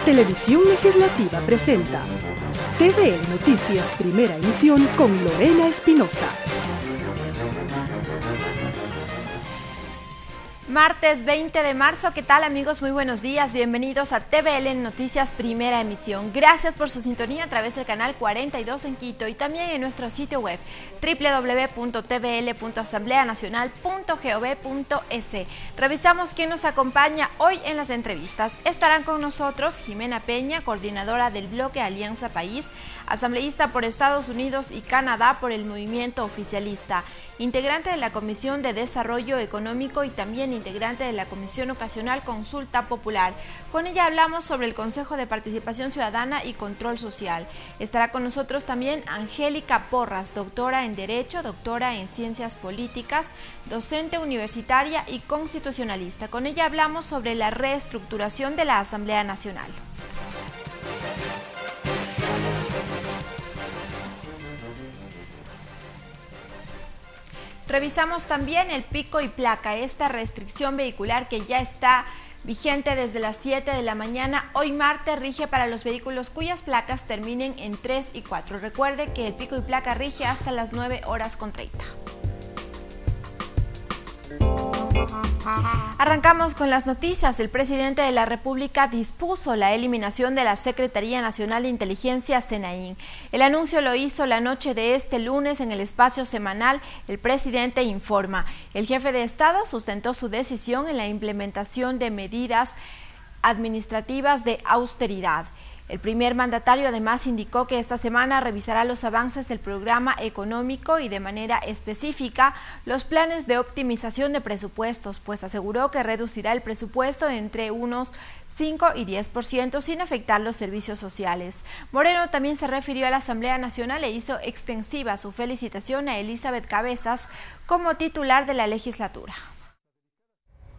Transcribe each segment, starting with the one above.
Televisión Legislativa presenta TVL Noticias Primera Emisión con Lorena Espinosa. Martes 20 de marzo, ¿qué tal amigos? Muy buenos días, bienvenidos a TVL Noticias Primera Emisión. Gracias por su sintonía a través del canal 42 en Quito y también en nuestro sitio web www.tvl.asambleanacional.gov.es. Revisamos quién nos acompaña hoy en las entrevistas. Estarán con nosotros Jimena Peña, coordinadora del bloque Alianza País, asambleísta por Estados Unidos y Canadá por el movimiento oficialista, integrante de la Comisión de Desarrollo Económico y también integrante de la Comisión Ocasional Consulta Popular. Con ella hablamos sobre el Consejo de Participación Ciudadana y Control Social. Estará con nosotros también Angélica Porras, doctora en Derecho, doctora en Ciencias Políticas, docente universitaria y constitucionalista. Con ella hablamos sobre la reestructuración de la Asamblea Nacional. Revisamos también el pico y placa, esta restricción vehicular que ya está vigente desde las 7 de la mañana. Hoy martes rige para los vehículos cuyas placas terminen en 3 y 4. Recuerde que el pico y placa rige hasta las 9:30. Arrancamos con las noticias. El presidente de la República dispuso la eliminación de la Secretaría Nacional de Inteligencia, SENAIN. El anuncio lo hizo la noche de este lunes en el espacio semanal El Presidente Informa. El jefe de Estado sustentó su decisión en la implementación de medidas administrativas de austeridad. El primer mandatario además indicó que esta semana revisará los avances del programa económico y de manera específica los planes de optimización de presupuestos, pues aseguró que reducirá el presupuesto entre unos 5 y 10% sin afectar los servicios sociales. Moreno también se refirió a la Asamblea Nacional e hizo extensiva su felicitación a Elizabeth Cabezas como titular de la legislatura.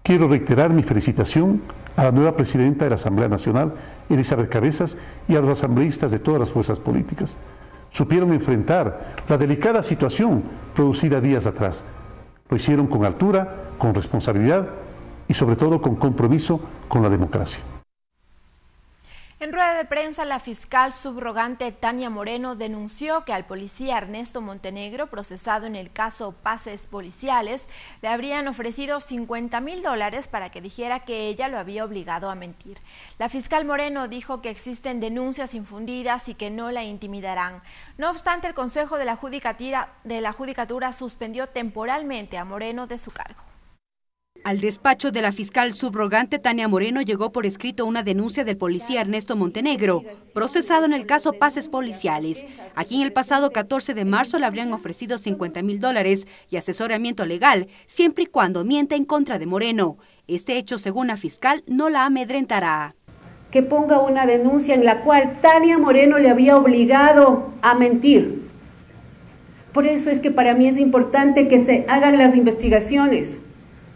Quiero reiterar mi felicitación a la nueva presidenta de la Asamblea Nacional, Elizabeth Cabezas, y a los asambleístas de todas las fuerzas políticas. Supieron enfrentar la delicada situación producida días atrás. Lo hicieron con altura, con responsabilidad y sobre todo con compromiso con la democracia. En rueda de prensa, la fiscal subrogante Tania Moreno denunció que al policía Ernesto Montenegro, procesado en el caso Pases Policiales, le habrían ofrecido $50,000 para que dijera que ella lo había obligado a mentir. La fiscal Moreno dijo que existen denuncias infundidas y que no la intimidarán. No obstante, el Consejo de la Judicatura suspendió temporalmente a Moreno de su cargo. Al despacho de la fiscal subrogante Tania Moreno llegó por escrito una denuncia del policía Ernesto Montenegro, procesado en el caso Pases Policiales. Aquí en el pasado 14 de marzo le habrían ofrecido $50,000 y asesoramiento legal, siempre y cuando mienta en contra de Moreno. Este hecho, según la fiscal, no la amedrentará. Que ponga una denuncia en la cual Tania Moreno le había obligado a mentir. Por eso es que para mí es importante que se hagan las investigaciones,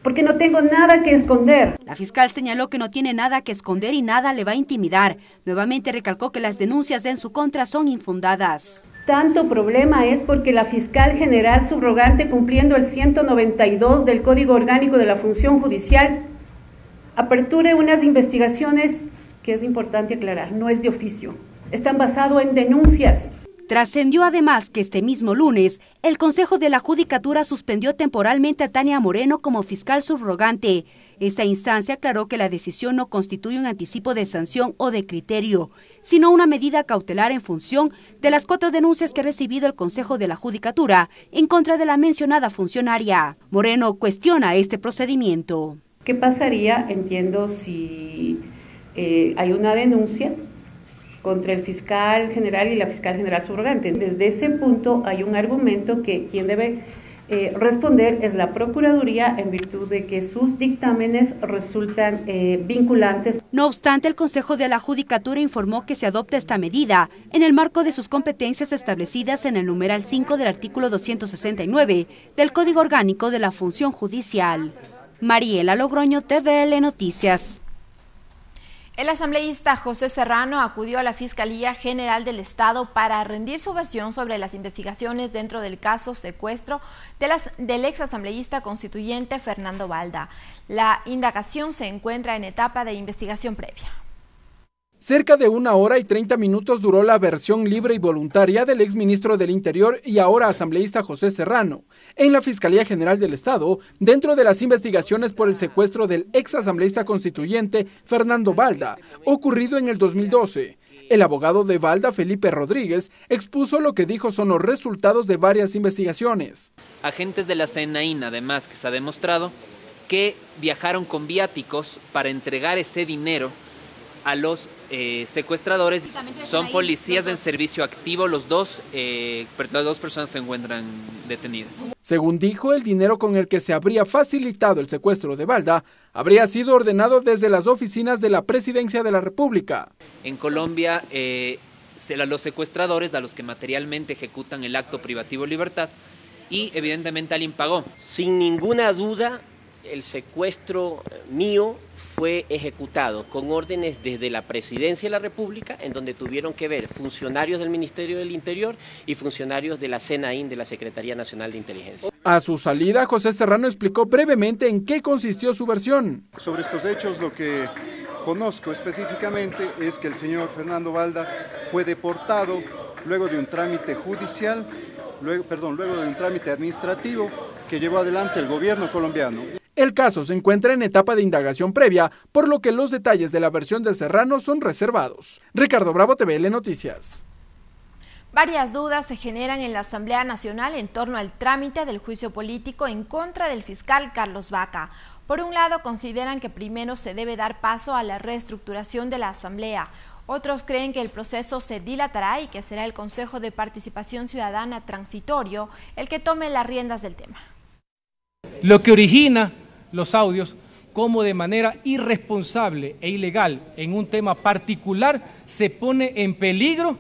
porque no tengo nada que esconder. La fiscal señaló que no tiene nada que esconder y nada le va a intimidar. Nuevamente recalcó que las denuncias en su contra son infundadas. Tanto problema es porque la fiscal general subrogante, cumpliendo el 192 del Código Orgánico de la Función Judicial, aperture unas investigaciones que es importante aclarar, no es de oficio, están basadas en denuncias. Trascendió además que este mismo lunes, el Consejo de la Judicatura suspendió temporalmente a Tania Moreno como fiscal subrogante. Esta instancia aclaró que la decisión no constituye un anticipo de sanción o de criterio, sino una medida cautelar en función de las 4 denuncias que ha recibido el Consejo de la Judicatura en contra de la mencionada funcionaria. Moreno cuestiona este procedimiento. ¿Qué pasaría, entiendo, si hay una denuncia contra el fiscal general y la fiscal general subrogante? Desde ese punto hay un argumento que quien debe responder es la Procuraduría en virtud de que sus dictámenes resultan vinculantes. No obstante, el Consejo de la Judicatura informó que se adopta esta medida en el marco de sus competencias establecidas en el numeral 5 del artículo 269 del Código Orgánico de la Función Judicial. Mariela Logroño, TVL Noticias. El asambleísta José Serrano acudió a la Fiscalía General del Estado para rendir su versión sobre las investigaciones dentro del caso secuestro del exasambleísta constituyente Fernando Balda. La indagación se encuentra en etapa de investigación previa. Cerca de 1 hora y 30 minutos duró la versión libre y voluntaria del exministro del Interior y ahora asambleísta José Serrano en la Fiscalía General del Estado dentro de las investigaciones por el secuestro del ex asambleísta constituyente Fernando Balda, ocurrido en el 2012. El abogado de Balda, Felipe Rodríguez, expuso lo que dijo son los resultados de varias investigaciones. Agentes de la CNI, además, que se ha demostrado que viajaron con viáticos para entregar ese dinero a los secuestradores. Son policías en servicio activo, las dos personas se encuentran detenidas. Según dijo, el dinero con el que se habría facilitado el secuestro de Balda habría sido ordenado desde las oficinas de la Presidencia de la República. En Colombia, los secuestradores a los que materialmente ejecutan el acto privativo de libertad y evidentemente alguien pagó. Sin ninguna duda, el secuestro mío fue ejecutado con órdenes desde la Presidencia de la República, en donde tuvieron que ver funcionarios del Ministerio del Interior y funcionarios de la CNI, de la Secretaría Nacional de Inteligencia. A su salida, José Serrano explicó brevemente en qué consistió su versión. Sobre estos hechos, lo que conozco específicamente es que el señor Fernando Balda fue deportado luego de un trámite judicial, luego de un trámite administrativo que llevó adelante el gobierno colombiano. El caso se encuentra en etapa de indagación previa, por lo que los detalles de la versión de Serrano son reservados. Ricardo Bravo, TVL Noticias. Varias dudas se generan en la Asamblea Nacional en torno al trámite del juicio político en contra del fiscal Carlos Vaca. Por un lado, consideran que primero se debe dar paso a la reestructuración de la Asamblea. Otros creen que el proceso se dilatará y que será el Consejo de Participación Ciudadana transitorio el que tome las riendas del tema. Lo que origina los audios, como de manera irresponsable e ilegal en un tema particular se pone en peligro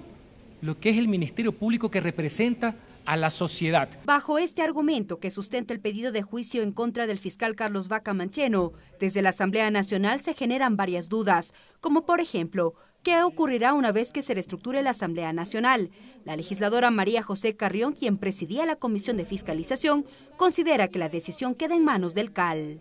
lo que es el Ministerio Público que representa a la sociedad. Bajo este argumento que sustenta el pedido de juicio en contra del fiscal Carlos Vaca Mancheno, desde la Asamblea Nacional se generan varias dudas, como por ejemplo, ¿qué ocurrirá una vez que se reestructure la Asamblea Nacional? La legisladora María José Carrión, quien presidía la Comisión de Fiscalización, considera que la decisión queda en manos del CAL.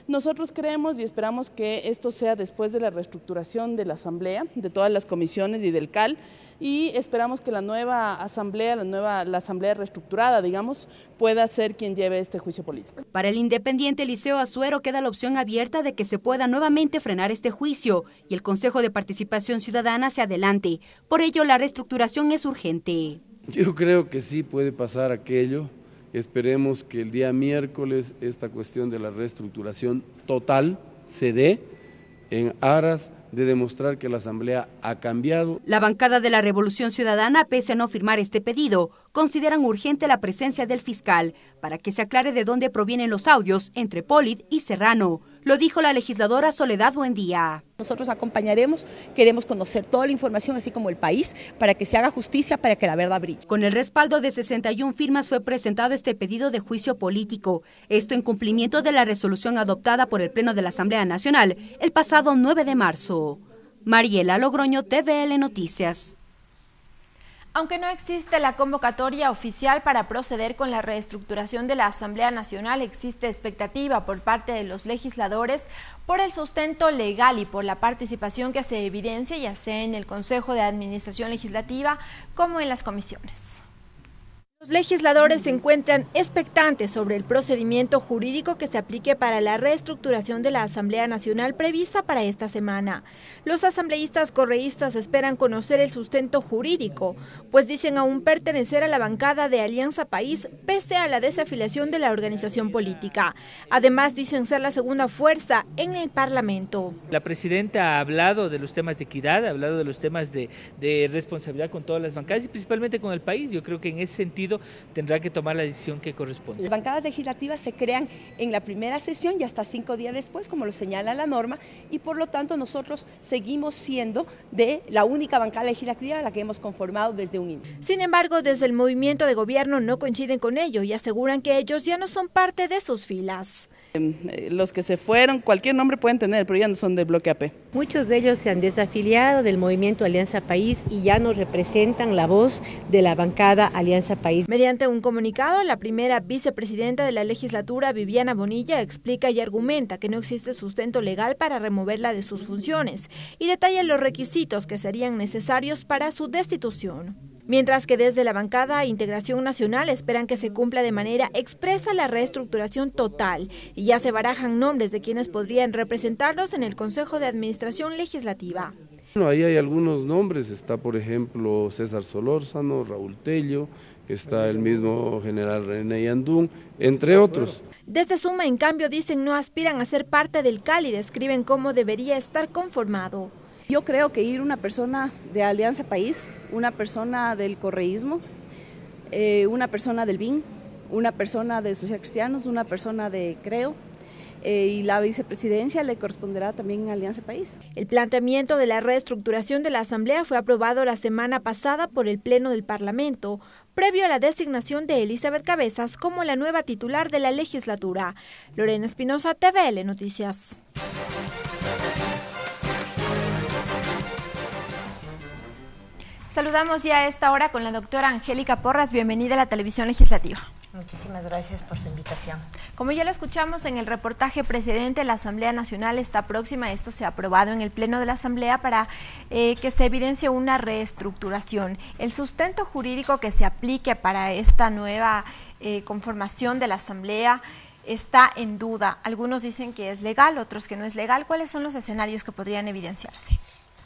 Nosotros creemos y esperamos que esto sea después de la reestructuración de la Asamblea, de todas las comisiones y del CAL, y esperamos que la nueva Asamblea, la Asamblea reestructurada, digamos, pueda ser quien lleve este juicio político. Para el independiente Eliseo Azuero queda la opción abierta de que se pueda nuevamente frenar este juicio y el Consejo de Participación Ciudadana se adelante. Por ello, la reestructuración es urgente. Yo creo que sí puede pasar aquello. Esperemos que el día miércoles esta cuestión de la reestructuración total se dé en aras de demostrar que la Asamblea ha cambiado. La bancada de la Revolución Ciudadana, pese a no firmar este pedido, consideran urgente la presencia del fiscal para que se aclare de dónde provienen los audios entre Polid y Serrano. Lo dijo la legisladora Soledad Buendía. Nosotros acompañaremos, queremos conocer toda la información, así como el país, para que se haga justicia, para que la verdad brille. Con el respaldo de 61 firmas fue presentado este pedido de juicio político. Esto en cumplimiento de la resolución adoptada por el Pleno de la Asamblea Nacional el pasado 9 de marzo. Mariela Logroño, TVL Noticias. Aunque no existe la convocatoria oficial para proceder con la reestructuración de la Asamblea Nacional, existe expectativa por parte de los legisladores por el sustento legal y por la participación que se evidencia ya sea en el Consejo de Administración Legislativa como en las comisiones. Los legisladores se encuentran expectantes sobre el procedimiento jurídico que se aplique para la reestructuración de la Asamblea Nacional prevista para esta semana. Los asambleístas correístas esperan conocer el sustento jurídico, pues dicen aún pertenecer a la bancada de Alianza País pese a la desafiliación de la organización política. Además, dicen ser la segunda fuerza en el Parlamento. La presidenta ha hablado de los temas de equidad, ha hablado de los temas de responsabilidad con todas las bancadas y principalmente con el país. Yo creo que en ese sentido tendrá que tomar la decisión que corresponde. Las bancadas legislativas se crean en la primera sesión y hasta 5 días después, como lo señala la norma, y por lo tanto nosotros seguimos siendo de la única bancada legislativa a la que hemos conformado desde un inicio. Sin embargo, desde el movimiento de gobierno no coinciden con ello y aseguran que ellos ya no son parte de sus filas. Los que se fueron, cualquier nombre pueden tener, pero ya no son del bloque AP. Muchos de ellos se han desafiliado del movimiento Alianza País y ya no representan la voz de la bancada Alianza País. Mediante un comunicado, la primera vicepresidenta de la legislatura, Viviana Bonilla, explica y argumenta que no existe sustento legal para removerla de sus funciones y detalla los requisitos que serían necesarios para su destitución. Mientras que desde la bancada Integración Nacional esperan que se cumpla de manera expresa la reestructuración total y ya se barajan nombres de quienes podrían representarlos en el Consejo de Administración Legislativa. Bueno, ahí hay algunos nombres, está por ejemplo César Solórzano, Raúl Tello, está el mismo general René Yandún, entre otros. Desde Suma, en cambio, dicen no aspiran a ser parte del CAL y describen cómo debería estar conformado. Yo creo que ir una persona de Alianza País, una persona del correísmo, una persona del BIN, una persona de Social Cristianos, una persona de Creo, y la vicepresidencia le corresponderá también a Alianza País. El planteamiento de la reestructuración de la Asamblea fue aprobado la semana pasada por el Pleno del Parlamento, previo a la designación de Elizabeth Cabezas como la nueva titular de la legislatura. Lorena Espinosa, TVL Noticias. Saludamos ya a esta hora con la doctora Angélica Porras. Bienvenida a la Televisión Legislativa. Muchísimas gracias por su invitación. Como ya lo escuchamos en el reportaje precedente, la Asamblea Nacional está próxima, esto se ha aprobado en el Pleno de la Asamblea para que se evidencie una reestructuración. El sustento jurídico que se aplique para esta nueva conformación de la Asamblea está en duda. Algunos dicen que es legal, otros que no es legal. ¿Cuáles son los escenarios que podrían evidenciarse?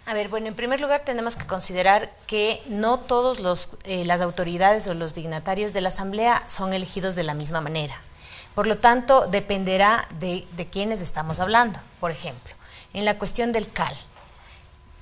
A ver, bueno, en primer lugar tenemos que considerar que no todos las autoridades o los dignatarios de la Asamblea son elegidos de la misma manera. Por lo tanto, dependerá de quiénes estamos hablando. Por ejemplo, en la cuestión del CAL,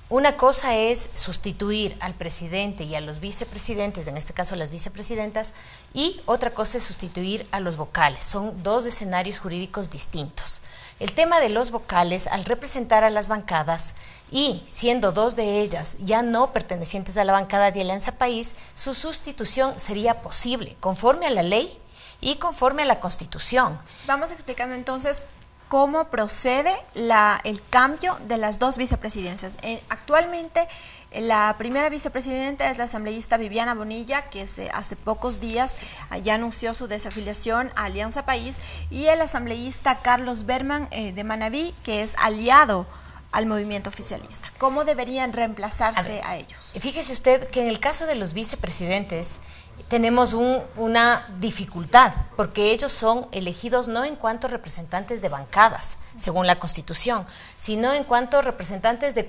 una cosa es sustituir al presidente y a los vicepresidentes, en este caso las vicepresidentas, y otra cosa es sustituir a los vocales. Son dos escenarios jurídicos distintos. El tema de los vocales, al representar a las bancadas y siendo dos de ellas ya no pertenecientes a la bancada de Alianza País, su sustitución sería posible conforme a la ley y conforme a la Constitución. Vamos explicando entonces cómo procede el cambio de las dos vicepresidencias. Actualmente la primera vicepresidenta es la asambleísta Viviana Bonilla, que hace pocos días ya anunció su desafiliación a Alianza País, y el asambleísta Carlos Berman de Manabí, que es aliado al movimiento oficialista. ¿Cómo deberían reemplazarse a ellos? Fíjese usted que en el caso de los vicepresidentes tenemos una dificultad, porque ellos son elegidos no en cuanto representantes de bancadas, según la Constitución, sino en cuanto representantes de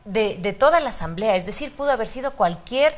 de toda la Asamblea, es decir, pudo haber sido cualquier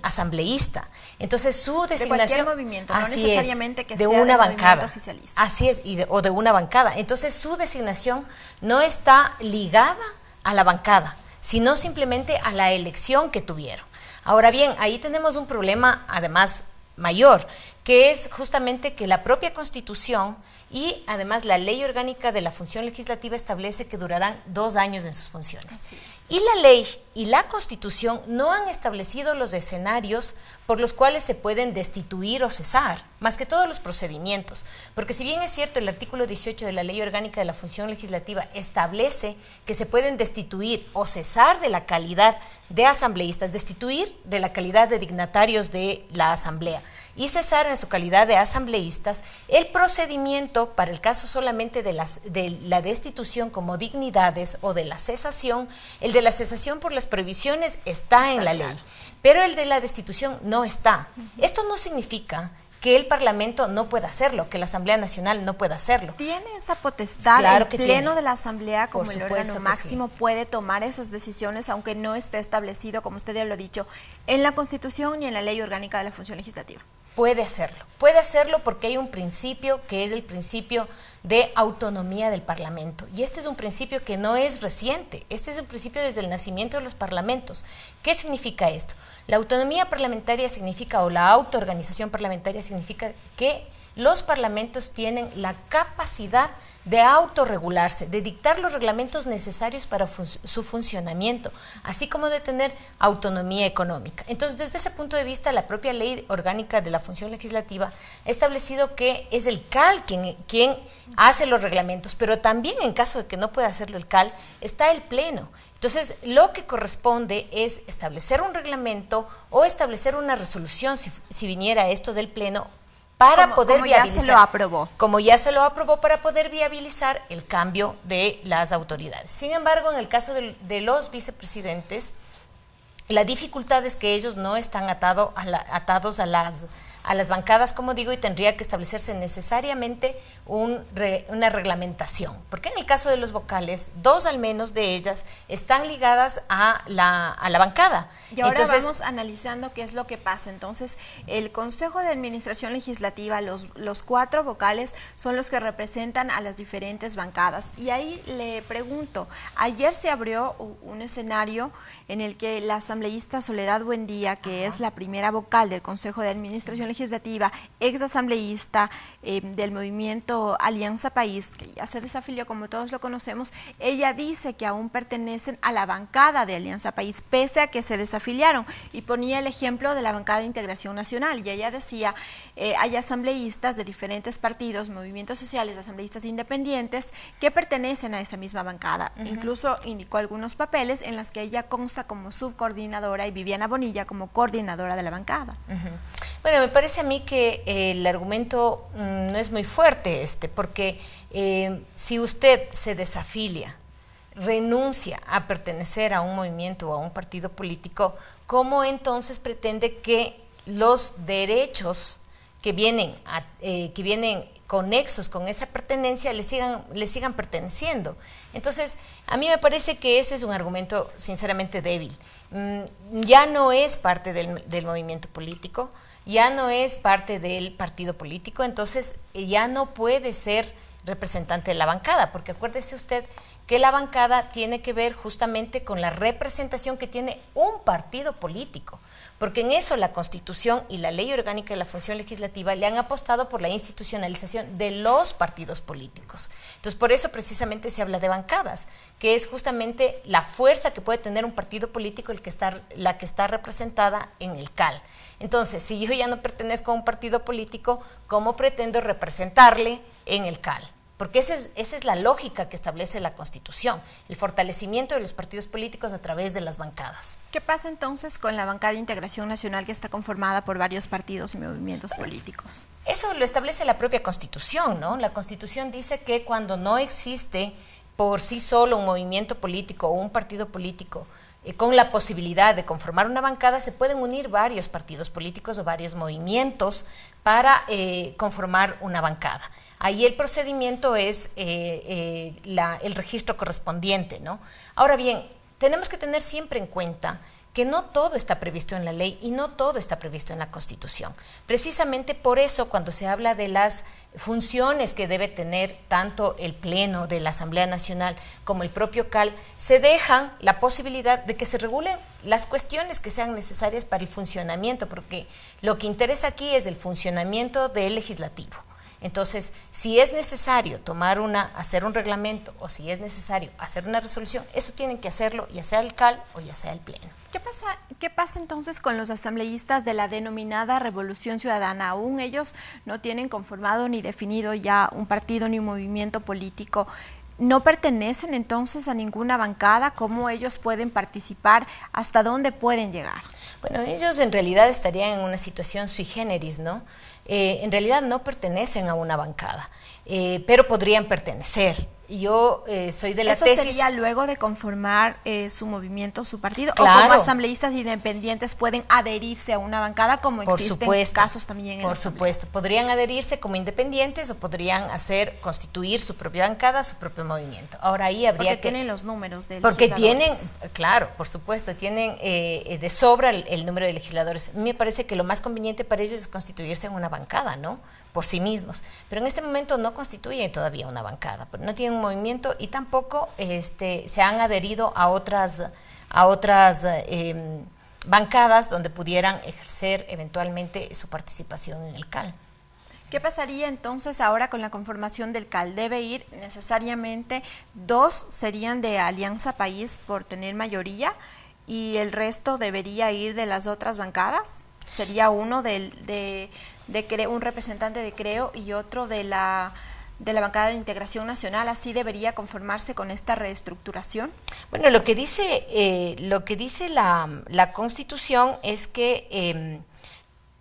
asambleísta. Entonces su designación, de cualquier movimiento, no necesariamente que de sea una del bancada, oficialista. así es, o de una bancada. Entonces su designación no está ligada a la bancada, sino simplemente a la elección que tuvieron. Ahora bien, ahí tenemos un problema además mayor, que es justamente que la propia Constitución y además la Ley Orgánica de la Función Legislativa establece que durarán 2 años en sus funciones. Y la ley y la Constitución no han establecido los escenarios por los cuales se pueden destituir o cesar, más que todos los procedimientos, porque si bien es cierto el artículo 18 de la Ley Orgánica de la Función Legislativa establece que se pueden destituir o cesar de la calidad de asambleístas, destituir de la calidad de dignatarios de la Asamblea y cesar en su calidad de asambleístas, el procedimiento para el caso solamente de la destitución como dignidades o de la cesación, el de la cesación por las prohibiciones está en la ley, pero el de la destitución no está. Esto no significa que el Parlamento no pueda hacerlo, que la Asamblea Nacional no pueda hacerlo. ¿Tiene esa potestad? Claro el que Pleno tiene. de la Asamblea, como el órgano máximo, sí, puede tomar esas decisiones, aunque no esté establecido, como usted ya lo ha dicho, en la Constitución ni en la Ley Orgánica de la Función Legislativa. Puede hacerlo porque hay un principio que es el principio de autonomía del Parlamento, y este es un principio que no es reciente, este es un principio desde el nacimiento de los parlamentos. ¿Qué significa esto? La autonomía parlamentaria significa, o la autoorganización parlamentaria significa que los parlamentos tienen la capacidad de autorregularse, de dictar los reglamentos necesarios para su funcionamiento, así como de tener autonomía económica. Entonces, desde ese punto de vista, la propia Ley Orgánica de la Función Legislativa ha establecido que es el CAL quien hace los reglamentos, pero también en caso de que no pueda hacerlo el CAL, está el Pleno. Entonces, lo que corresponde es establecer un reglamento o establecer una resolución, si viniera esto del Pleno, para poder viabilizar. Ya se lo aprobó. Como ya se lo aprobó, para poder viabilizar el cambio de las autoridades. Sin embargo, en el caso de los vicepresidentes, la dificultad es que ellos no están atados a las bancadas, como digo, y tendría que establecerse necesariamente una reglamentación. Porque en el caso de los vocales, 2 al menos de ellas están ligadas a la bancada. Y ahora vamos analizando qué es lo que pasa. Entonces, el Consejo de Administración Legislativa, los 4 vocales son los que representan a las diferentes bancadas. Y ahí le pregunto, ayer se abrió un escenario en el que la asambleísta Soledad Buendía, que es la primera vocal del Consejo de Administración Legislativa, ex asambleísta del movimiento Alianza País, que ya se desafilió como todos lo conocemos, ella dice que aún pertenecen a la bancada de Alianza País, pese a que se desafiliaron, y ponía el ejemplo de la bancada de Integración Nacional, y ella decía, hay asambleístas de diferentes partidos, movimientos sociales, asambleístas independientes, que pertenecen a esa misma bancada. Incluso indicó algunos papeles en los que ella consta como subcoordinadora y Viviana Bonilla como coordinadora de la bancada. Bueno, me parece a mí que el argumento no es muy fuerte porque si usted se desafilia, renuncia a pertenecer a un movimiento o a un partido político, ¿cómo entonces pretende que los derechos que vienen conexos con esa pertenencia le sigan perteneciendo? Entonces, a mí me parece que ese es un argumento sinceramente débil. Ya no es parte del movimiento político, ya no es parte del partido político, entonces ya no puede ser representante de la bancada, porque acuérdese usted que la bancada tiene que ver justamente con la representación que tiene un partido político, porque en eso la Constitución y la Ley Orgánica de la Función Legislativa le han apostado por la institucionalización de los partidos políticos. Entonces, por eso precisamente se habla de bancadas, que es justamente la fuerza que puede tener un partido político la que está representada en el CAL. Entonces, si yo ya no pertenezco a un partido político, ¿cómo pretendo representarle en el CAL? Porque esa es la lógica que establece la Constitución, el fortalecimiento de los partidos políticos a través de las bancadas. ¿Qué pasa entonces con la bancada de Integración Nacional, que está conformada por varios partidos y movimientos políticos? Eso lo establece la propia Constitución, ¿no? La Constitución dice que cuando no existe por sí solo un movimiento político o un partido político con la posibilidad de conformar una bancada, se pueden unir varios partidos políticos o varios movimientos para conformar una bancada. Ahí el procedimiento es el registro correspondiente, ¿no? Ahora bien, tenemos que tener siempre en cuenta que no todo está previsto en la ley y no todo está previsto en la Constitución. Precisamente por eso, cuando se habla de las funciones que debe tener tanto el Pleno de la Asamblea Nacional como el propio CAL, se dejan la posibilidad de que se regulen las cuestiones que sean necesarias para el funcionamiento, porque lo que interesa aquí es el funcionamiento del legislativo. Entonces, si es necesario hacer un reglamento o si es necesario hacer una resolución, eso tienen que hacerlo ya sea el CAL o ya sea el Pleno. ¿Qué pasa entonces con los asambleístas de la denominada Revolución Ciudadana? Aún ellos no tienen conformado ni definido ya un partido ni un movimiento político. ¿No pertenecen entonces a ninguna bancada? ¿Cómo ellos pueden participar? ¿Hasta dónde pueden llegar? Bueno, ellos en realidad estarían en una situación sui generis, ¿no? En realidad no pertenecen a una bancada, pero podrían pertenecer. Yo soy de la tesis... ¿Eso sería luego de conformar su movimiento, su partido? Claro. ¿O como asambleístas independientes pueden adherirse a una bancada como existen casos también en Por supuesto, podrían adherirse como independientes o podrían constituir su propia bancada, su propio movimiento. Ahora ahí habría Porque tienen los números de Porque legisladores. claro, por supuesto, tienen de sobra el número de legisladores. A mí me parece que lo más conveniente para ellos es constituirse en una bancada, ¿no? Por sí mismos. Pero en este momento no constituyen todavía una bancada, no tienen un movimiento y tampoco se han adherido a otras bancadas donde pudieran ejercer eventualmente su participación en el CAL. ¿Qué pasaría entonces ahora con la conformación del CAL? ¿Debe ir necesariamente 2 serían de Alianza País por tener mayoría y el resto debería ir de las otras bancadas? ¿Sería uno de un representante de Creo y otro de la bancada de Integración Nacional? ¿Así debería conformarse con esta reestructuración? Bueno, lo que dice la Constitución es que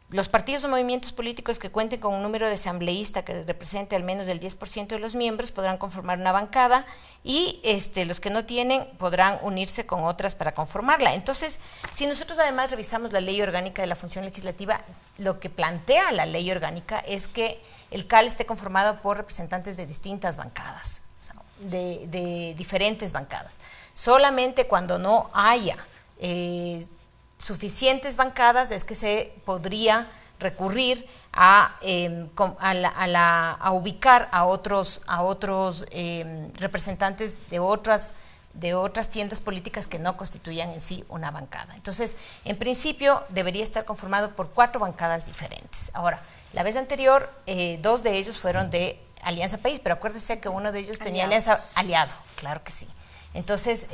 los partidos o movimientos políticos que cuenten con un número de asambleísta que represente al menos el 10% de los miembros podrán conformar una bancada y los que no tienen podrán unirse con otras para conformarla. Entonces, si nosotros además revisamos la Ley Orgánica de la Función Legislativa, lo que plantea la Ley Orgánica es que el CAL esté conformado por representantes de distintas bancadas, o sea, de diferentes bancadas. Solamente cuando no haya suficientes bancadas es que se podría recurrir a ubicar a otros representantes de otras tiendas políticas que no constituyan en sí una bancada. Entonces, en principio, debería estar conformado por 4 bancadas diferentes. Ahora, la vez anterior, 2 de ellos fueron de Alianza País, pero acuérdese que uno de ellos tenía alianza aliado, claro que sí. Entonces,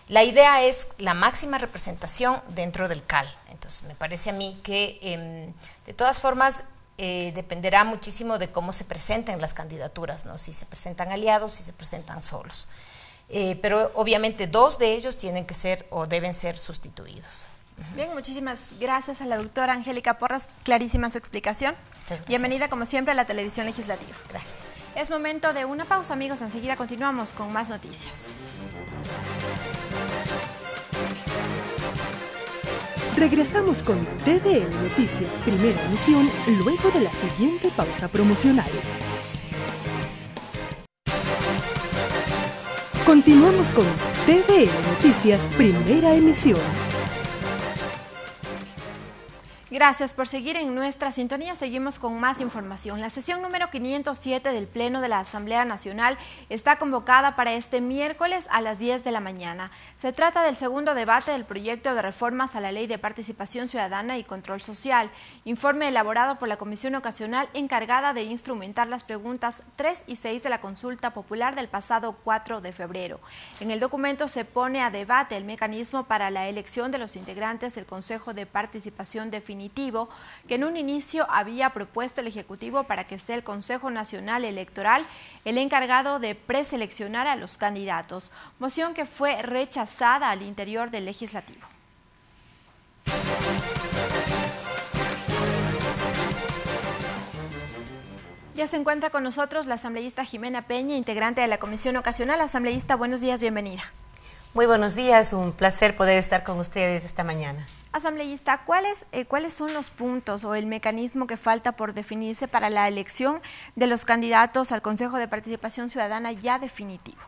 la idea es la máxima representación dentro del CAL. Entonces, me parece a mí que, de todas formas, dependerá muchísimo de cómo se presenten las candidaturas, ¿no? Si se presentan aliados, si se presentan solos. Pero, obviamente, 2 de ellos tienen que ser o deben ser sustituidos. Bien, muchísimas gracias a la doctora Angélica Porras, clarísima su explicación. Bienvenida como siempre a la Televisión Legislativa. Gracias. Es momento de una pausa, amigos, enseguida continuamos con más noticias. Regresamos con TVL Noticias Primera Emisión luego de la siguiente pausa promocional. Continuamos con TVL Noticias Primera Emisión. Gracias por seguir en nuestra sintonía. Seguimos con más información. La sesión número 507 del Pleno de la Asamblea Nacional está convocada para este miércoles a las 10 de la mañana. Se trata del segundo debate del proyecto de reformas a la Ley de Participación Ciudadana y Control Social, informe elaborado por la Comisión Ocasional encargada de instrumentar las preguntas 3 y 6 de la consulta popular del pasado 4 de febrero. En el documento se pone a debate el mecanismo para la elección de los integrantes del Consejo de Participación Definitiva, que en un inicio había propuesto el Ejecutivo para que sea el Consejo Nacional Electoral el encargado de preseleccionar a los candidatos, moción que fue rechazada al interior del Legislativo. Ya se encuentra con nosotros la asambleísta Jimena Peña, integrante de la Comisión Ocasional. Asambleísta, buenos días, bienvenida. Muy buenos días, un placer poder estar con ustedes esta mañana. Asambleísta, ¿cuáles son los puntos o el mecanismo que falta por definirse para la elección de los candidatos al Consejo de Participación Ciudadana ya definitivo?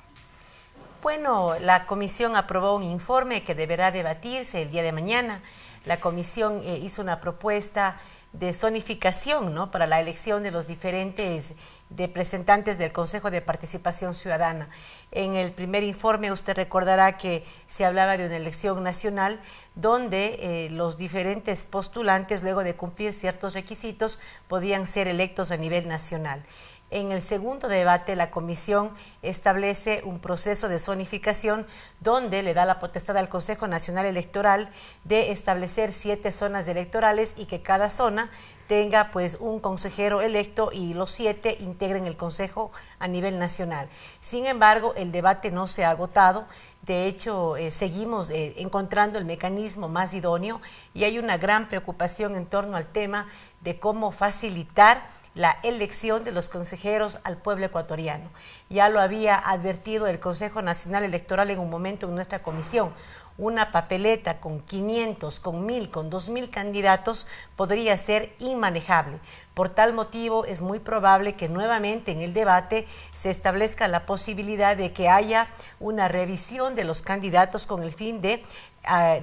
Bueno, la comisión aprobó un informe que deberá debatirse el día de mañana. La comisión hizo una propuesta de zonificación, ¿no?, para la elección de los diferentes representantes del Consejo de Participación Ciudadana. En el primer informe usted recordará que se hablaba de una elección nacional donde los diferentes postulantes, luego de cumplir ciertos requisitos, podían ser electos a nivel nacional. En el segundo debate, la comisión establece un proceso de zonificación donde le da la potestad al Consejo Nacional Electoral de establecer 7 zonas electorales y que cada zona tenga pues un consejero electo y los 7 integren el Consejo a nivel nacional. Sin embargo, el debate no se ha agotado. De hecho, seguimos encontrando el mecanismo más idóneo y hay una gran preocupación en torno al tema de cómo facilitar la elección de los consejeros al pueblo ecuatoriano. Ya lo había advertido el Consejo Nacional Electoral en un momento en nuestra comisión. Una papeleta con 500, con 1000, con 2000 candidatos podría ser inmanejable. Por tal motivo, es muy probable que nuevamente en el debate se establezca la posibilidad de que haya una revisión de los candidatos con el fin de,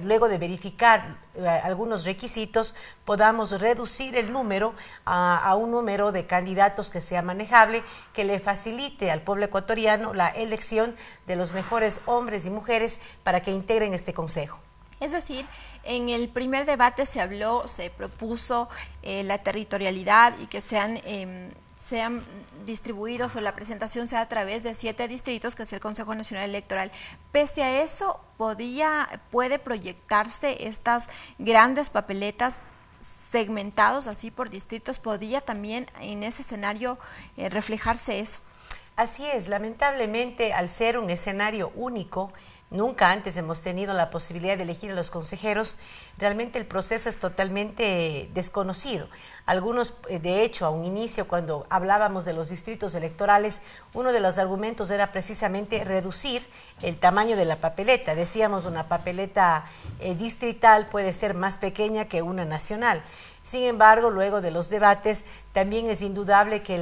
luego de verificar algunos requisitos, podamos reducir el número a un número de candidatos que sea manejable, que le facilite al pueblo ecuatoriano la elección de los mejores hombres y mujeres para que integren este consejo. Es decir, en el primer debate se propuso la territorialidad y que sean distribuidos, o la presentación sea a través de 7 distritos, que es el Consejo Nacional Electoral. Pese a eso, puede proyectarse estas grandes papeletas segmentados así por distritos. ¿Podría también en ese escenario reflejarse eso? Así es, lamentablemente, al ser un escenario único, nunca antes hemos tenido la posibilidad de elegir a los consejeros. Realmente el proceso es totalmente desconocido. Algunos, de hecho, a un inicio, cuando hablábamos de los distritos electorales, uno de los argumentos era precisamente reducir el tamaño de la papeleta. Decíamos, una papeleta distrital puede ser más pequeña que una nacional. Sin embargo, luego de los debates, también es indudable que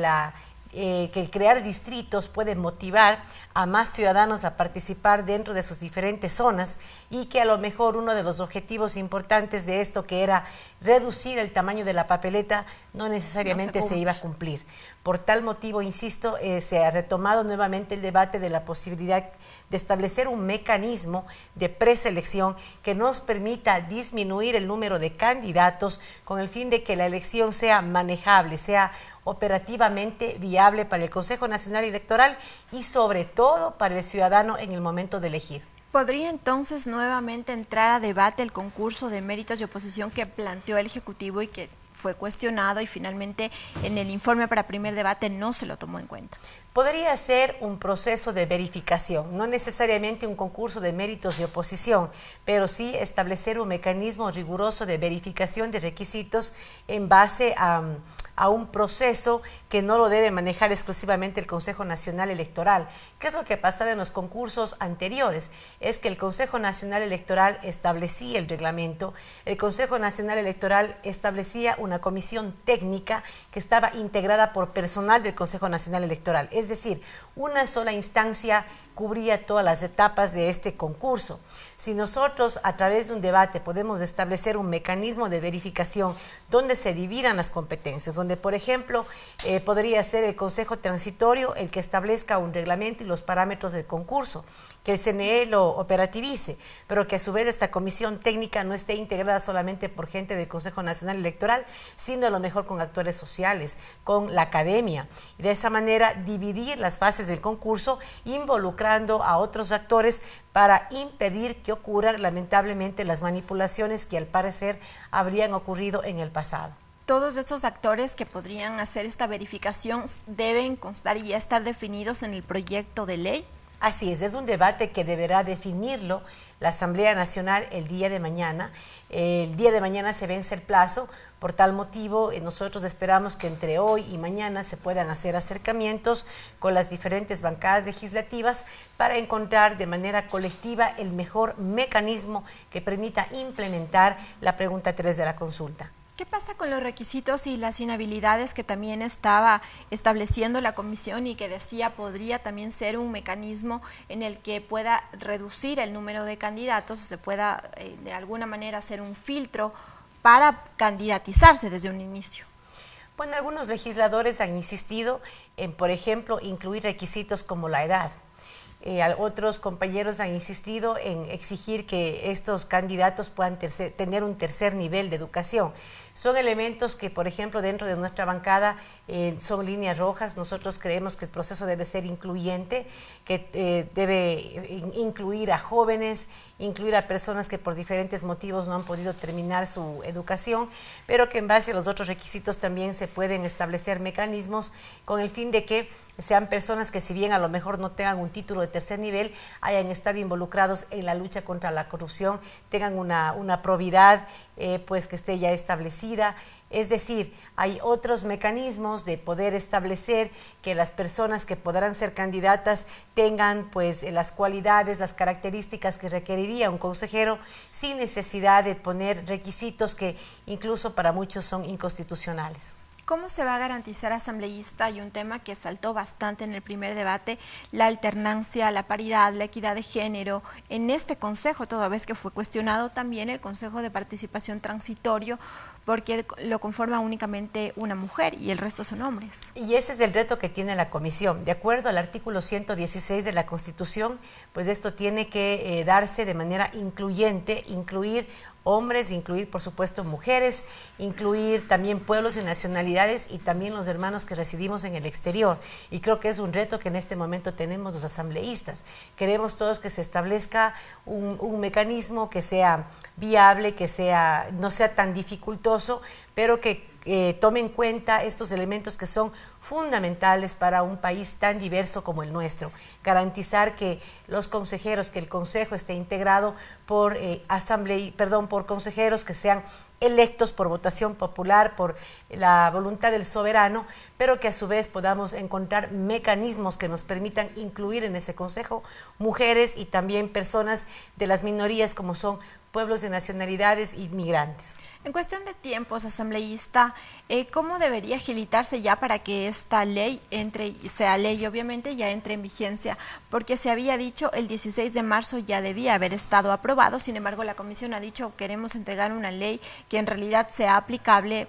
el crear distritos puede motivar a más ciudadanos a participar dentro de sus diferentes zonas, y que a lo mejor uno de los objetivos importantes de esto, que era reducir el tamaño de la papeleta, no necesariamente se iba a cumplir. Por tal motivo, insisto, se ha retomado nuevamente el debate de la posibilidad de establecer un mecanismo de preselección que nos permita disminuir el número de candidatos, con el fin de que la elección sea manejable, sea operativamente viable para el Consejo Nacional Electoral y sobre todo para el ciudadano en el momento de elegir. ¿Podría entonces nuevamente entrar a debate el concurso de méritos y oposición que planteó el Ejecutivo y que fue cuestionado y finalmente en el informe para primer debate no se lo tomó en cuenta? Podría ser un proceso de verificación, no necesariamente un concurso de méritos y oposición, pero sí establecer un mecanismo riguroso de verificación de requisitos en base a un proceso que no lo debe manejar exclusivamente el Consejo Nacional Electoral. ¿Qué es lo que pasaba en los concursos anteriores? Es que el Consejo Nacional Electoral establecía el reglamento, el Consejo Nacional Electoral establecía una comisión técnica que estaba integrada por personal del Consejo Nacional Electoral. Es decir, una sola instancia cubría todas las etapas de este concurso. Si nosotros a través de un debate podemos establecer un mecanismo de verificación donde se dividan las competencias, donde por ejemplo podría ser el Consejo Transitorio el que establezca un reglamento y los parámetros del concurso, que el CNE lo operativice, pero que a su vez esta comisión técnica no esté integrada solamente por gente del Consejo Nacional Electoral, sino a lo mejor con actores sociales, con la academia, y de esa manera dividir las fases del concurso, involucrando a otros actores para impedir que ocurran lamentablemente las manipulaciones que al parecer habrían ocurrido en el pasado. Todos estos actores que podrían hacer esta verificación deben constar y ya estar definidos en el proyecto de ley. Así es un debate que deberá definirlo la Asamblea Nacional el día de mañana. El día de mañana se vence el plazo, por tal motivo nosotros esperamos que entre hoy y mañana se puedan hacer acercamientos con las diferentes bancadas legislativas para encontrar de manera colectiva el mejor mecanismo que permita implementar la pregunta 3 de la consulta. ¿Qué pasa con los requisitos y las inhabilidades que también estaba estableciendo la comisión y que decía podría también ser un mecanismo en el que pueda reducir el número de candidatos, se pueda de alguna manera hacer un filtro para candidatizarse desde un inicio? Bueno, algunos legisladores han insistido en, por ejemplo, incluir requisitos como la edad. Otros compañeros han insistido en exigir que estos candidatos puedan tener un tercer nivel de educación. Son elementos que, por ejemplo, dentro de nuestra bancada son líneas rojas. Nosotros creemos que el proceso debe ser incluyente, que debe incluir a jóvenes, incluir a personas que por diferentes motivos no han podido terminar su educación, pero que en base a los otros requisitos también se pueden establecer mecanismos con el fin de que sean personas que, si bien a lo mejor no tengan un título de tercer nivel, hayan estado involucrados en la lucha contra la corrupción, tengan una probidad pues que esté ya establecida. Es decir, hay otros mecanismos de poder establecer que las personas que podrán ser candidatas tengan pues las cualidades, las características que requeriría un consejero, sin necesidad de poner requisitos que incluso para muchos son inconstitucionales. ¿Cómo se va a garantizar, asambleísta, y un tema que saltó bastante en el primer debate, la alternancia, la paridad, la equidad de género en este consejo, toda vez que fue cuestionado también el Consejo de Participación Transitorio porque lo conforma únicamente una mujer y el resto son hombres. Y ese es el reto que tiene la comisión. De acuerdo al artículo 116 de la Constitución, pues esto tiene que darse de manera incluyente, incluir hombres, incluir por supuesto mujeres, incluir también pueblos y nacionalidades y también los hermanos que residimos en el exterior. Y creo que es un reto que en este momento tenemos los asambleístas. Queremos todos que se establezca un mecanismo que sea viable, que no sea tan dificultoso, pero que tome en cuenta estos elementos que son fundamentales para un país tan diverso como el nuestro. Garantizar que los consejeros, que el consejo esté integrado por por consejeros que sean electos por votación popular, por la voluntad del soberano, pero que a su vez podamos encontrar mecanismos que nos permitan incluir en ese consejo mujeres y también personas de las minorías como son pueblos de nacionalidades y migrantes. En cuestión de tiempos, asambleísta, ¿cómo debería agilitarse ya para que esta ley sea ley, obviamente, ya entre en vigencia? Porque se había dicho el 16 de marzo ya debía haber estado aprobado, sin embargo la comisión ha dicho queremos entregar una ley que en realidad sea aplicable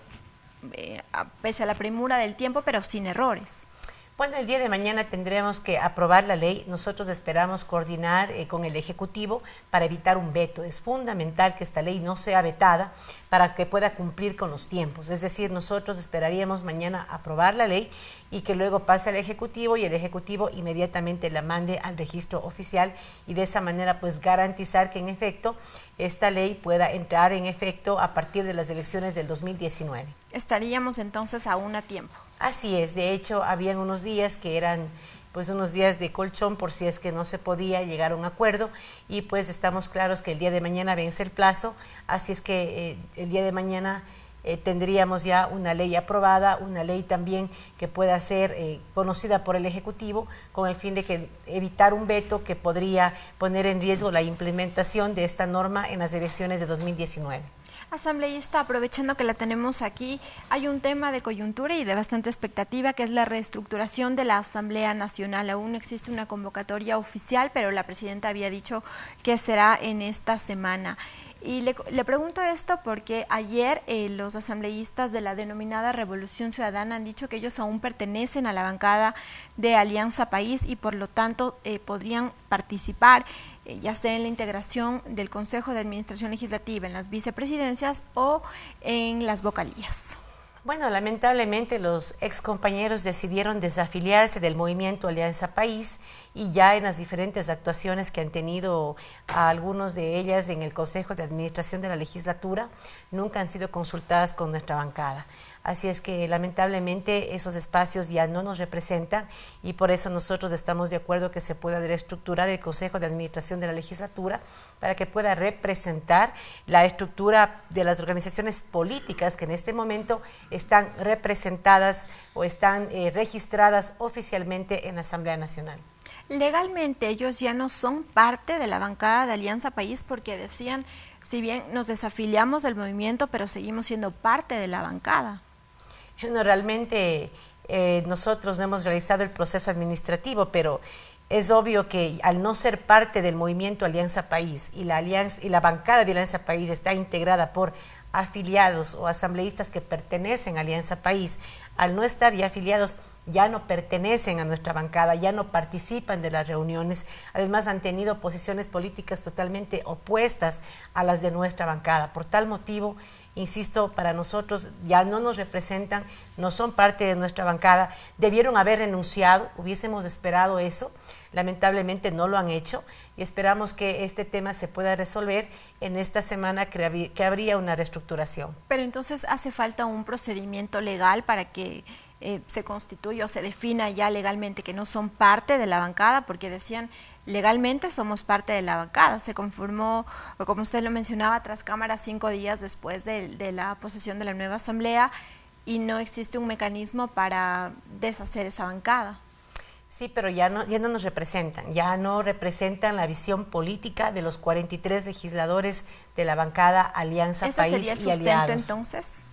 pese a la premura del tiempo, pero sin errores. Bueno, el día de mañana tendremos que aprobar la ley. Nosotros esperamos coordinar con el Ejecutivo para evitar un veto. Es fundamental que esta ley no sea vetada para que pueda cumplir con los tiempos. Es decir, nosotros esperaríamos mañana aprobar la ley y que luego pase al Ejecutivo y el Ejecutivo inmediatamente la mande al registro oficial y de esa manera pues garantizar que en efecto esta ley pueda entrar en efecto a partir de las elecciones del 2019. Estaríamos entonces aún a tiempo. Así es, de hecho habían unos días que eran pues unos días de colchón por si es que no se podía llegar a un acuerdo y pues estamos claros que el día de mañana vence el plazo, así es que el día de mañana tendríamos ya una ley aprobada, una ley también que pueda ser conocida por el Ejecutivo con el fin de evitar un veto que podría poner en riesgo la implementación de esta norma en las elecciones de 2019. Asambleísta, aprovechando que la tenemos aquí, hay un tema de coyuntura y de bastante expectativa que es la reestructuración de la Asamblea Nacional. Aún no existe una convocatoria oficial, pero la presidenta había dicho que será en esta semana. Y le pregunto esto porque ayer los asambleístas de la denominada Revolución Ciudadana han dicho que ellos aún pertenecen a la bancada de Alianza País y por lo tanto podrían participar ya sea en la integración del Consejo de Administración Legislativa, en las vicepresidencias o en las vocalías. Bueno, lamentablemente los excompañeros decidieron desafiliarse del movimiento Alianza País y ya en las diferentes actuaciones que han tenido a algunos de ellas en el Consejo de Administración de la Legislatura, nunca han sido consultadas con nuestra bancada. Así es que lamentablemente esos espacios ya no nos representan y por eso nosotros estamos de acuerdo que se pueda reestructurar el Consejo de Administración de la Legislatura para que pueda representar la estructura de las organizaciones políticas que en este momento están representadas o están registradas oficialmente en la Asamblea Nacional. Legalmente ellos ya no son parte de la bancada de Alianza País porque decían, si bien nos desafiliamos del movimiento, pero seguimos siendo parte de la bancada. Bueno, realmente nosotros no hemos realizado el proceso administrativo, pero es obvio que al no ser parte del movimiento Alianza País y la bancada de Alianza País está integrada por afiliados o asambleístas que pertenecen a Alianza País, al no estar ya afiliados ya no pertenecen a nuestra bancada, ya no participan de las reuniones, además han tenido posiciones políticas totalmente opuestas a las de nuestra bancada. Por tal motivo, insisto, para nosotros ya no nos representan, no son parte de nuestra bancada, debieron haber renunciado, hubiésemos esperado eso, lamentablemente no lo han hecho y esperamos que este tema se pueda resolver en esta semana que habría una reestructuración. Pero entonces hace falta un procedimiento legal para que se constituya o se defina ya legalmente que no son parte de la bancada, porque decían legalmente somos parte de la bancada. Se conformó, como usted lo mencionaba, tras cámara 5 días después de la posesión de la nueva asamblea y no existe un mecanismo para deshacer esa bancada. Sí, pero ya no nos representan, ya no representan la visión política de los 43 legisladores de la bancada Alianza País y Aliados. ¿Ese sería el sustento entonces?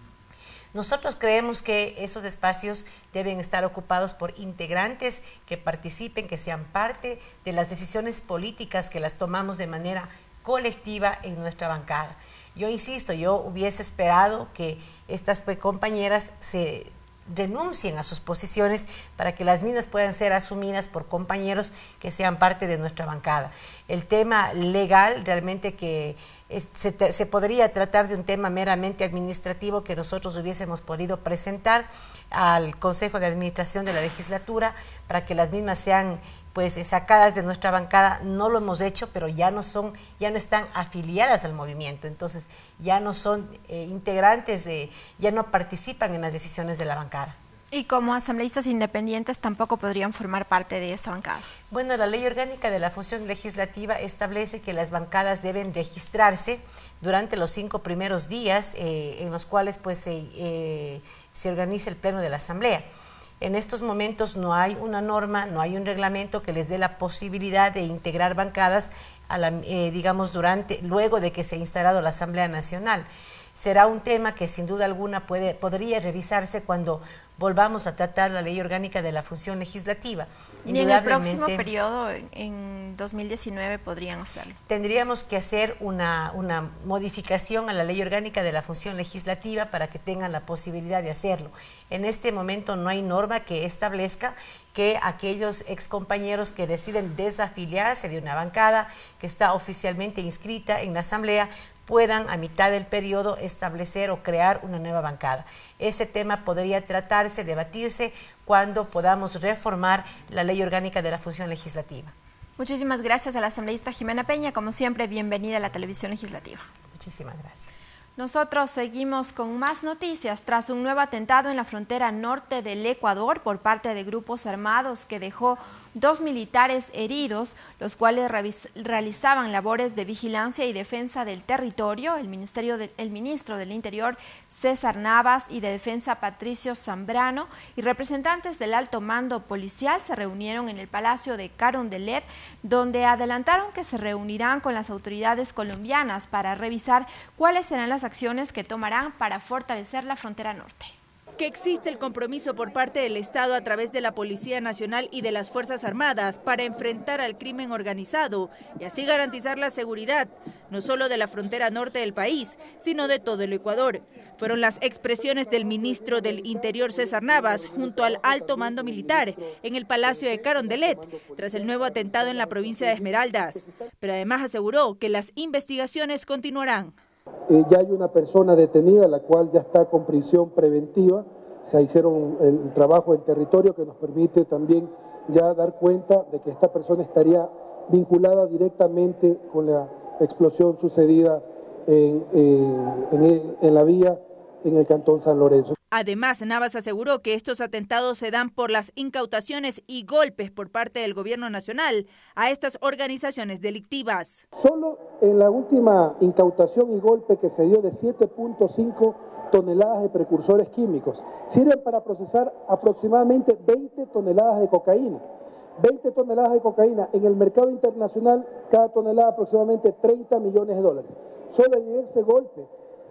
Nosotros creemos que esos espacios deben estar ocupados por integrantes que participen, que sean parte de las decisiones políticas que las tomamos de manera colectiva en nuestra bancada. Yo insisto, yo hubiese esperado que estas compañeras se renuncien a sus posiciones para que las mismas puedan ser asumidas por compañeros que sean parte de nuestra bancada. El tema legal realmente que se podría tratar de un tema meramente administrativo que nosotros hubiésemos podido presentar al Consejo de Administración de la legislatura para que las mismas sean pues sacadas de nuestra bancada. No lo hemos hecho, pero ya no están afiliadas al movimiento, entonces ya no son integrantes, ya no participan en las decisiones de la bancada. Y como asambleístas independientes tampoco podrían formar parte de esta bancada. Bueno, la Ley Orgánica de la Función Legislativa establece que las bancadas deben registrarse durante los 5 primeros días en los cuales pues se organiza el pleno de la Asamblea. En estos momentos no hay una norma, no hay un reglamento que les dé la posibilidad de integrar bancadas, luego de que se ha instalado la Asamblea Nacional. Será un tema que sin duda alguna podría revisarse cuando volvamos a tratar la Ley Orgánica de la Función Legislativa. Y en el próximo periodo, en 2019, podrían hacerlo. Tendríamos que hacer una modificación a la Ley Orgánica de la Función Legislativa para que tengan la posibilidad de hacerlo. En este momento no hay norma que establezca que aquellos excompañeros que deciden desafiliarse de una bancada que está oficialmente inscrita en la Asamblea puedan a mitad del periodo establecer o crear una nueva bancada. Ese tema podría tratarse, debatirse cuando podamos reformar la Ley Orgánica de la Función Legislativa. Muchísimas gracias a la asambleísta Jimena Peña. Como siempre, bienvenida a la televisión legislativa. Muchísimas gracias. Nosotros seguimos con más noticias. Tras un nuevo atentado en la frontera norte del Ecuador por parte de grupos armados que dejó 2 militares heridos, los cuales realizaban labores de vigilancia y defensa del territorio, el ministro del Interior César Navas y de Defensa Patricio Zambrano y representantes del alto mando policial se reunieron en el Palacio de Carondelet, donde adelantaron que se reunirán con las autoridades colombianas para revisar cuáles serán las acciones que tomarán para fortalecer la frontera norte. Que existe el compromiso por parte del Estado a través de la Policía Nacional y de las Fuerzas Armadas para enfrentar al crimen organizado y así garantizar la seguridad, no solo de la frontera norte del país, sino de todo el Ecuador. Fueron las expresiones del ministro del Interior César Navas junto al alto mando militar en el Palacio de Carondelet tras el nuevo atentado en la provincia de Esmeraldas. Pero además aseguró que las investigaciones continuarán. Ya hay una persona detenida, la cual ya está con prisión preventiva. Se hicieron el trabajo en territorio que nos permite también ya dar cuenta de que esta persona estaría vinculada directamente con la explosión sucedida en la vía en el Cantón San Lorenzo. Además, Navas aseguró que estos atentados se dan por las incautaciones y golpes por parte del gobierno nacional a estas organizaciones delictivas. Solo en la última incautación y golpe que se dio de 7.5 toneladas de precursores químicos, sirven para procesar aproximadamente 20 toneladas de cocaína. 20 toneladas de cocaína en el mercado internacional, cada tonelada aproximadamente 30 millones de dólares. Solo en ese golpe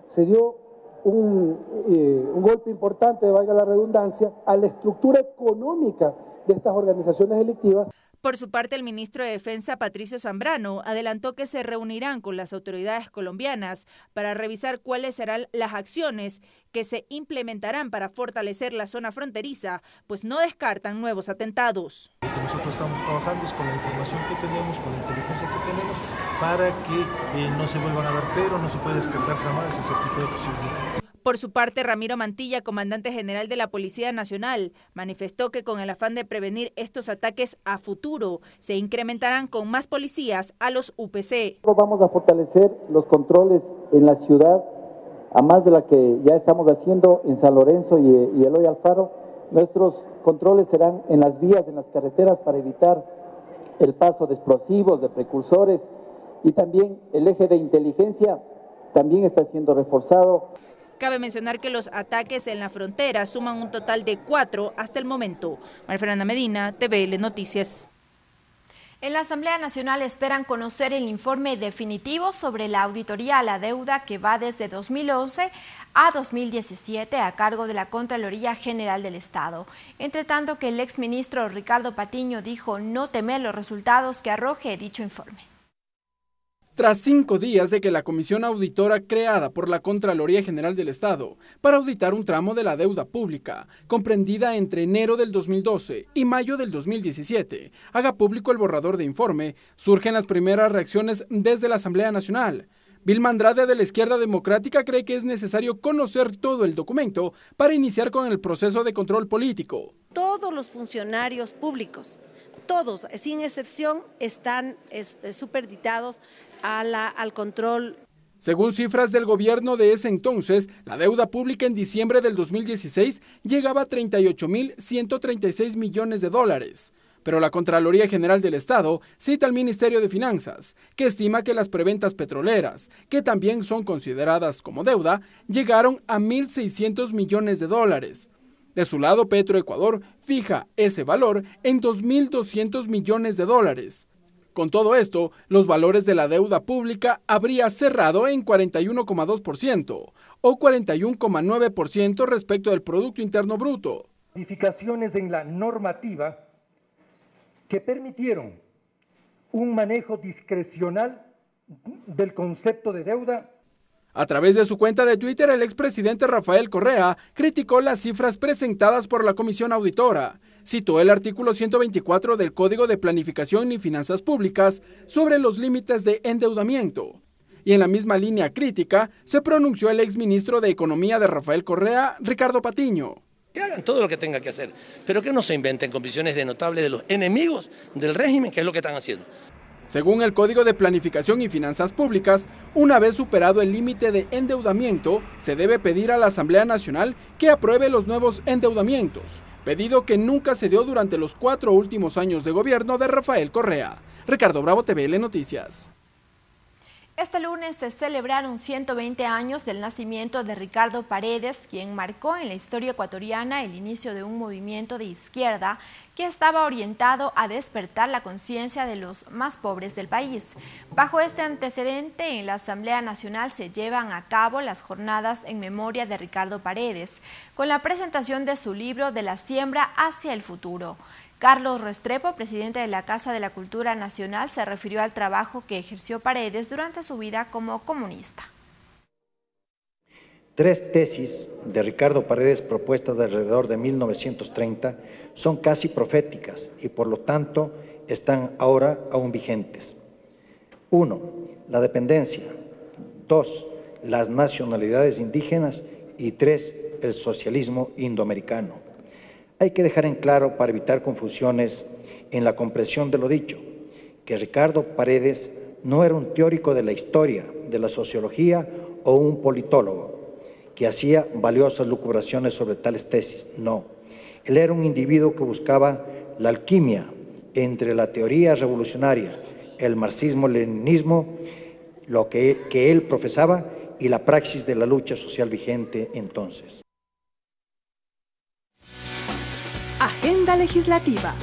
se dio un golpe importante, valga la redundancia, a la estructura económica de estas organizaciones delictivas. Por su parte, el ministro de Defensa, Patricio Zambrano, adelantó que se reunirán con las autoridades colombianas para revisar cuáles serán las acciones que se implementarán para fortalecer la zona fronteriza, pues no descartan nuevos atentados. Lo que nosotros estamos trabajando es con la información que tenemos, con la inteligencia que tenemos, para que no se vuelvan a dar, pero no se puede descartar jamás ese tipo de posibilidades. Por su parte, Ramiro Mantilla, comandante general de la Policía Nacional, manifestó que con el afán de prevenir estos ataques a futuro, se incrementarán con más policías a los UPC. Vamos a fortalecer los controles en la ciudad, a más de la que ya estamos haciendo en San Lorenzo y Eloy Alfaro. Nuestros controles serán en las vías, en las carreteras, para evitar el paso de explosivos, de precursores, y también el eje de inteligencia también está siendo reforzado. Cabe mencionar que los ataques en la frontera suman un total de 4 hasta el momento. María Fernanda Medina, TVL Noticias. En la Asamblea Nacional esperan conocer el informe definitivo sobre la auditoría a la deuda que va desde 2011 a 2017 a cargo de la Contraloría General del Estado. Entre tanto que el exministro Ricardo Patiño dijo no temer los resultados que arroje dicho informe. Tras 5 días de que la comisión auditora creada por la Contraloría General del Estado para auditar un tramo de la deuda pública, comprendida entre enero del 2012 y mayo del 2017, haga público el borrador de informe, surgen las primeras reacciones desde la Asamblea Nacional. Vilma Andrade, de la Izquierda Democrática, cree que es necesario conocer todo el documento para iniciar con el proceso de control político. Todos los funcionarios públicos, todos, sin excepción, están supeditados al control. Según cifras del gobierno de ese entonces, la deuda pública en diciembre del 2016 llegaba a 38.136 millones de dólares. Pero la Contraloría General del Estado cita al Ministerio de Finanzas, que estima que las preventas petroleras, que también son consideradas como deuda, llegaron a 1.600 millones de dólares. De su lado, Petroecuador fija ese valor en 2.200 millones de dólares. Con todo esto, los valores de la deuda pública habría cerrado en 41,2% o 41,9% respecto del Producto Interno Bruto. Modificaciones en la normativa que permitieron un manejo discrecional del concepto de deuda. A través de su cuenta de Twitter, el expresidente Rafael Correa criticó las cifras presentadas por la comisión auditora. Citó el artículo 124 del Código de Planificación y Finanzas Públicas sobre los límites de endeudamiento. Y en la misma línea crítica se pronunció el exministro de Economía de Rafael Correa, Ricardo Patiño. Que hagan todo lo que tengan que hacer, pero que no se inventen con visiones denotables de los enemigos del régimen, que es lo que están haciendo. Según el Código de Planificación y Finanzas Públicas, una vez superado el límite de endeudamiento, se debe pedir a la Asamblea Nacional que apruebe los nuevos endeudamientos, pedido que nunca se dio durante los 4 últimos años de gobierno de Rafael Correa. Ricardo Bravo, TVL Noticias. Este lunes se celebraron 120 años del nacimiento de Ricardo Paredes, quien marcó en la historia ecuatoriana el inicio de un movimiento de izquierda que estaba orientado a despertar la conciencia de los más pobres del país. Bajo este antecedente, en la Asamblea Nacional se llevan a cabo las jornadas en memoria de Ricardo Paredes, con la presentación de su libro De la siembra hacia el futuro. Carlos Restrepo, presidente de la Casa de la Cultura Nacional, se refirió al trabajo que ejerció Paredes durante su vida como comunista. 3 tesis de Ricardo Paredes propuestas alrededor de 1930 son casi proféticas y por lo tanto están ahora aún vigentes. 1. La dependencia. 2. Las nacionalidades indígenas. Y 3. El socialismo indoamericano. Hay que dejar en claro, para evitar confusiones en la comprensión de lo dicho, que Ricardo Paredes no era un teórico de la historia, de la sociología o un politólogo que hacía valiosas lucubraciones sobre tales tesis. No, él era un individuo que buscaba la alquimia entre la teoría revolucionaria, el marxismo-leninismo, lo que él profesaba, y la praxis de la lucha social vigente entonces. Agenda legislativa.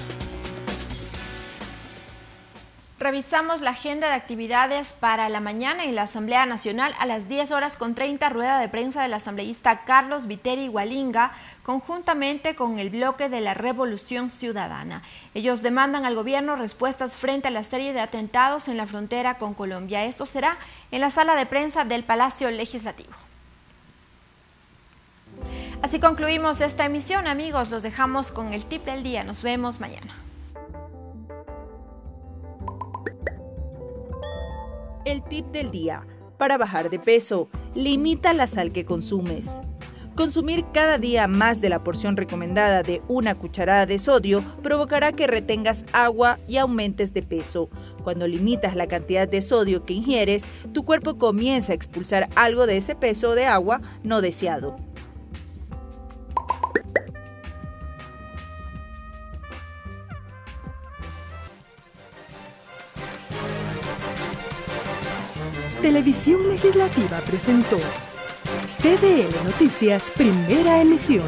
Revisamos la agenda de actividades para la mañana en la Asamblea Nacional. A las 10:30, rueda de prensa del asambleísta Carlos Viteri Hualinga, conjuntamente con el bloque de la Revolución Ciudadana. Ellos demandan al gobierno respuestas frente a la serie de atentados en la frontera con Colombia. Esto será en la sala de prensa del Palacio Legislativo. Así concluimos esta emisión, amigos. Los dejamos con el tip del día. Nos vemos mañana. El tip del día. Para bajar de peso, limita la sal que consumes. Consumir cada día más de la porción recomendada de 1 cucharada de sodio provocará que retengas agua y aumentes de peso. Cuando limitas la cantidad de sodio que ingieres, tu cuerpo comienza a expulsar algo de ese peso de agua no deseado. Televisión Legislativa presentó TVL Noticias, primera emisión.